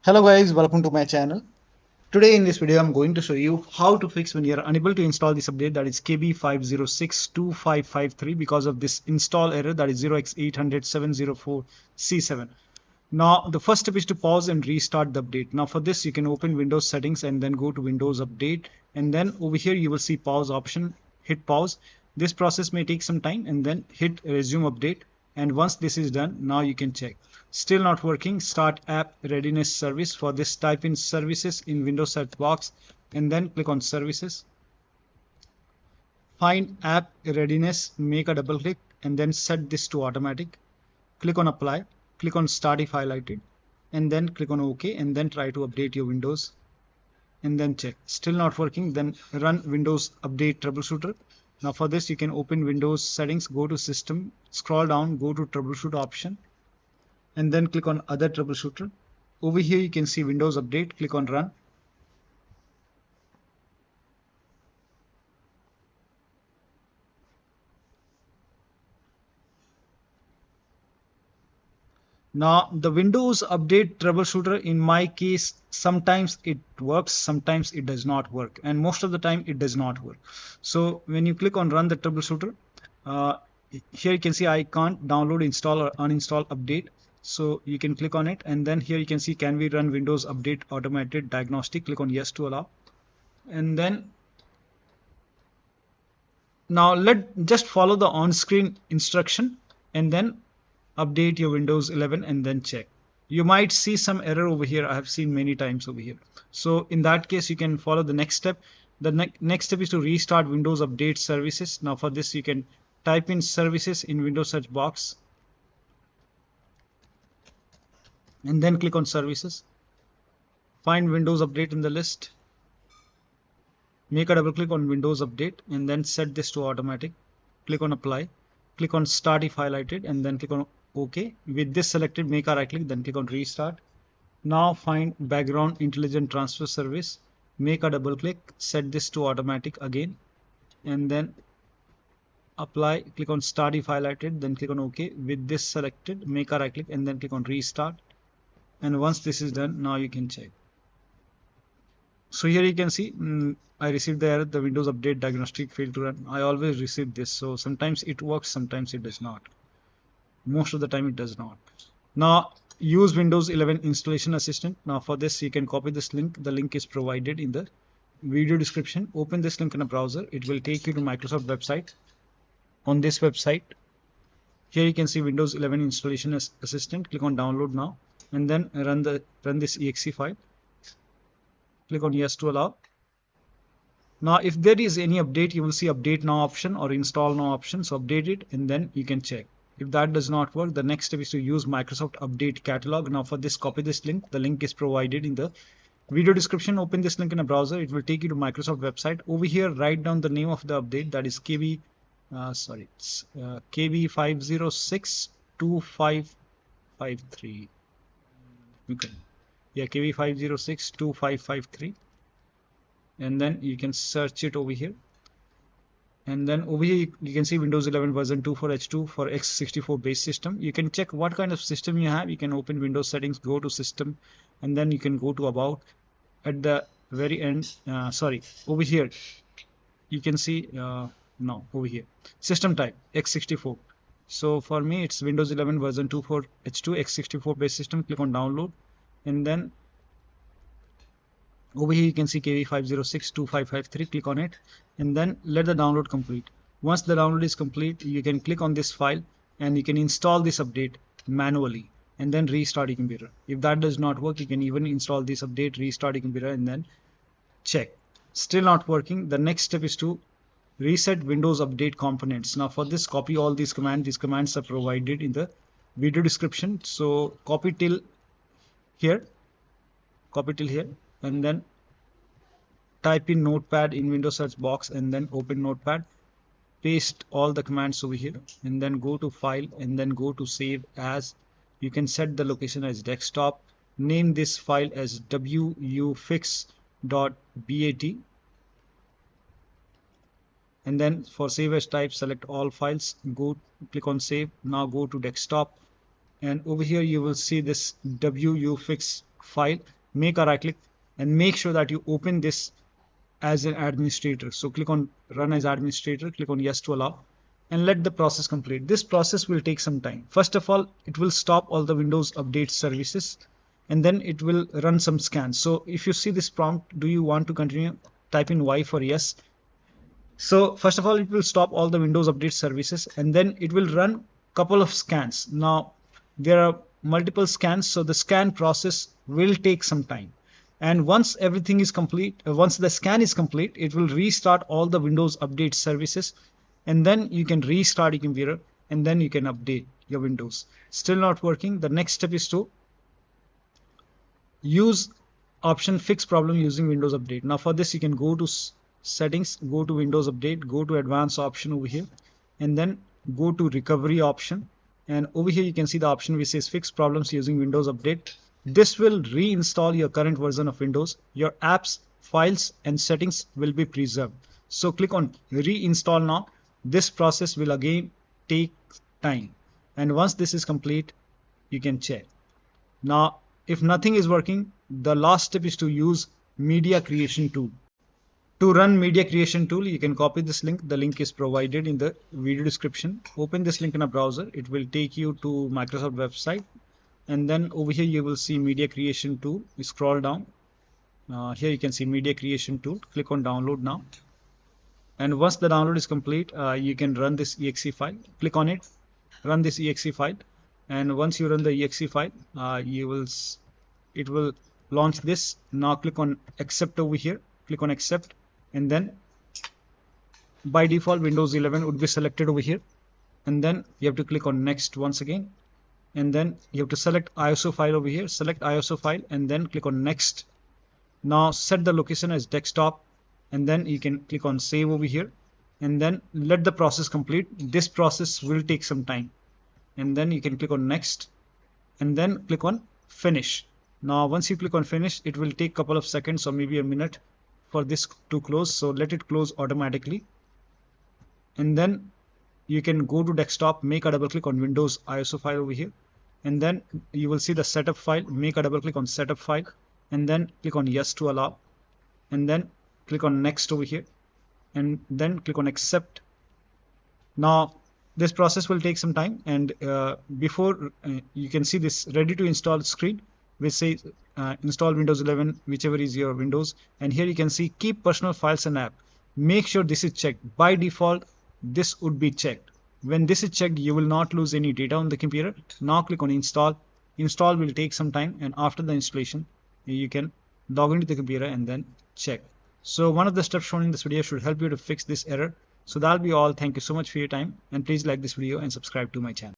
Hello guys, welcome to my channel. Today in this video I'm going to show you how to fix when you're unable to install this update, that is KB5062553, because of this install error, that is 0x800704c7. Now the first step is to pause and restart the update. Now for this you can open Windows settings and then go to Windows update, and then over here you will see pause option. Hit pause. This process may take some time, and then hit resume update. And once this is done, now you can check. Still not working, start app readiness service. For this, type in services in Windows search box and then click on services. Find app readiness, make a double click and then set this to automatic. Click on apply, click on start if highlighted, and then click on OK, and then try to update your Windows and then check. Still not working, then run Windows update troubleshooter. Now for this you can open Windows settings, go to system, scroll down, go to troubleshoot option, and then click on other troubleshooter. Over here you can see Windows update, click on run. Now the Windows update troubleshooter, in my case, sometimes it works, sometimes it does not work, and most of the time it does not work. So when you click on run the troubleshooter, here you can see I can't download, install or uninstall update. So you can click on it, and then here you can see can we run Windows update automated diagnostic. Click on yes to allow, and then now just follow the on-screen instruction and then update your Windows 11 and then check. You might see some error over here. I have seen many times over here. So in that case you can follow the next step. The next step is to restart Windows update services. Now for this you can type in services in Windows search box and then click on services. Find Windows update in the list. Make a double click on Windows update and then set this to automatic. Click on apply. Click on start if highlighted and then click on OK. With this selected, make a right click, then click on restart. Now find background intelligent transfer service. Make a double click, set this to automatic again, and then apply. Click on start if highlighted, then click on OK. With this selected, make a right click and then click on restart. And once this is done, now you can check. So here you can see I received the error, the Windows update diagnostic failed to run. I always receive this, so sometimes it works, sometimes it does not. Most of the time it does not. Now use Windows 11 installation assistant. Now for this you can copy this link. The link is provided in the video description. Open this link in a browser. It will take you to Microsoft website. On this website, here you can see Windows 11 installation assistant. Click on download now and then run this exe file. Click on yes to allow. Now if there is any update, you will see update now option or install now option. So update it and then you can check. If that does not work, the next step is to use Microsoft Update Catalog. Now for this, copy this link. The link is provided in the video description. Open this link in a browser. It will take you to Microsoft website. Over here, write down the name of the update, that is KB5062553. KB5062553, and then you can search it over here. And then over here you can see Windows 11 version 24H2 for x64 base system. You can check what kind of system you have. You can open Windows settings, go to system, and then you can go to about. At the very end, over here you can see over here system type x64. So for me it's Windows 11 version 24H2 x64 base system. Click on download, and then over here you can see KB5062553. Click on it and then let the download complete. Once the download is complete, you can click on this file and you can install this update manually and then restart your computer. If that does not work, you can even install this update, restart your computer, and then check. Still not working. The next step is to reset Windows update components. Now for this, copy all these commands. These commands are provided in the video description. So copy till here, and then type in notepad in Windows search box and then open notepad. Paste all the commands over here and then go to file and then go to save as. You can set the location as desktop. Name this file as wuauserv.bat, and then for save as type, select all files, click on save. Now go to desktop, and over here you will see this wuauserv file, make a right click and make sure that you open this as an administrator. So click on run as administrator, click on yes to allow, and let the process complete. This process will take some time. First of all, it will stop all the Windows update services, and then it will run some scans. So if you see this prompt, do you want to continue? Type in Y for yes. So first of all, it will stop all the Windows update services, and then it will run couple of scans. Now there are multiple scans, so the scan process will take some time. And once everything is complete, once the scan is complete, it will restart all the Windows update services, and then you can restart your computer, and then you can update your Windows. Still not working. The next step is to use option fix problem using Windows Update. Now for this, you can go to settings, go to Windows Update, go to advanced option over here, and then go to recovery option. And over here you can see the option which says fix problems using Windows Update. This will reinstall your current version of Windows. Your apps, files and settings will be preserved. So click on reinstall now. This process will again take time, and once this is complete, you can check. Now if nothing is working, the last step is to use media creation tool. To run media creation tool, you can copy this link. The link is provided in the video description. Open this link in a browser. It will take you to Microsoft website, and then over here you will see media creation tool. You scroll down. Here you can see media creation tool. Click on download now, and once the download is complete, you can run this exe file. Click on it, run this exe file, and once you run the exe file, it will launch this. Now click on accept over here. Click on accept, and then by default Windows 11 would be selected over here, and then you have to click on next once again, and then you have to select ISO file over here. Select ISO file and then click on next. Now set the location as desktop, and then you can click on save over here, and then let the process complete. This process will take some time, and then you can click on next, and then click on finish. Now once you click on finish, it will take a couple of seconds or maybe a minute for this to close, so let it close automatically. And then you can go to desktop, make a double click on Windows ISO file over here, and then you will see the setup file. Make a double click on setup file, and then click on yes to allow, and then click on next over here, and then click on accept. Now this process will take some time, and before you can see this ready to install screen which says install Windows 11, whichever is your Windows, and here you can see keep personal files and app. Make sure this is checked. By default this would be checked. When this is checked, you will not lose any data on the computer. Now click on install. Install will take some time, and after the installation you can log into the computer and then check. So one of the steps shown in this video should help you to fix this error. So that'll be all. Thank you so much for your time, and please like this video and subscribe to my channel.